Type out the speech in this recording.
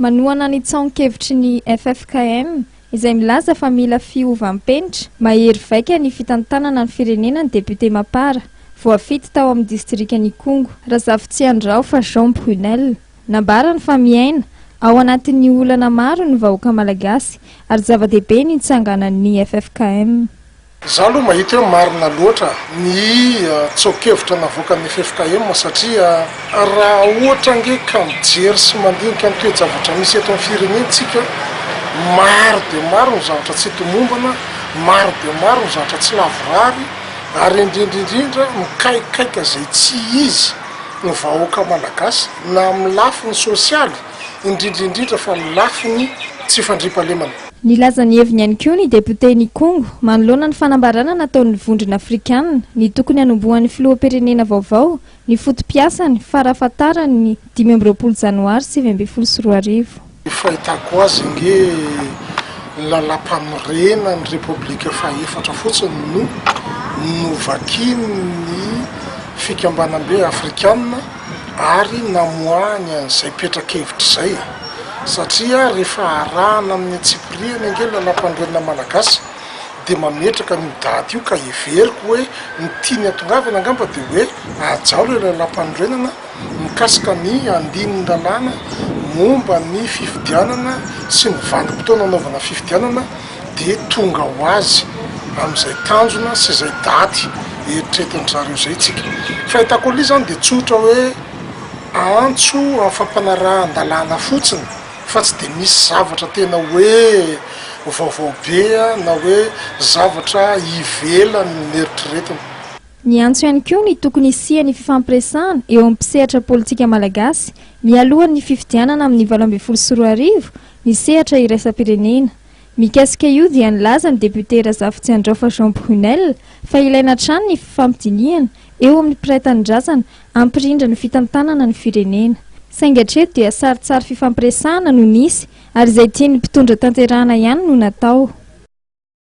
Manohana ny tsaon-kevitry ny FFKM izay milaza fa mila fiova-mpenitra mahery vaika ny fitantanana ny firenena ny député Mapara voafity tao amin'ny distrika ny Kongo Razafitsiandrao fa Jean Brunel nambarany fa miaina ao anatin'ny olana maro ny vahoaka malagasy ary zava-dehibe ny itsanganan'ny FFKM. Zaho aloha mahita hoe marina loatra ny tsaon-kevitra navoakan'ny FFKM satria raha ohatra ange ka mijery sy mandinika ny toe-javatra misy eto amin'ny firenentsika maro dia maro ny zavatra tsy tomombana, maro dia maro ny zavatra tsy lavorary ary indrindrindrindra mikaikaika zay tsy izy ny vahoaka malagasy na amin'ny lafiny sosialy indrindrindrindra fa ny lafiny tsy fandriam-pahalemana. Nilaza ny heviny ihany koa ny député ny Kongo manoloana ny fanambarana nataon'ny vondrona afrikanina ny tokony hanombohan'ny filoham-pirenena vaovao ny fotom-piasany farafatarany 25 janoary 2024. Fahitako azy nge lalam-panorena ny Repoblika faha-efatra fotsiny no novakiny ny fikambanam-be afrikanina ary namoahany an'izay petra-kevitra zay satria rehefa arahana amin'ny tsipiriany ange lalam-panorena malagasy dia mametraka ny dady io ka everiko hoe ny tiany atongavana angamba dia hoe ajao le lalam-panorenana mikasika ny andininy lalàna momba ny fifidianana sy ny vanim-potoana anaovana fifidianana dia tonga ho azy amin'izay tanjona sy izay daty eritreretin-jareo zay tsika. Fahitako aloha zany dia tsotra hoe antso amin'ny fampanarahan-dalàna fotsiny fa tsy dia misy zavatra tena hoe vaovao be na hoe zavatra ivelan'ny eritreretina. Ny antso ihany koa ny tokony isian'ny fifampiresahana eo amin'ny mpisehatra politika malagasy mialohan'ny fifidianana amin'ny 2024 ny sehatra iraisam-pirenena. Mikasika io dia nilaza ny député Razafitsiandrao fa Jean Brunel fa ilaina hatrany ny fifampidiniana eo amin'ny mpiray-tanindrazana hampirindra ny fitantanana ny firenena. Saingy hatreto dia saritsary fifampiresahana no nisy ary izay tian'ny mpitondra tanterahana ihany no natao.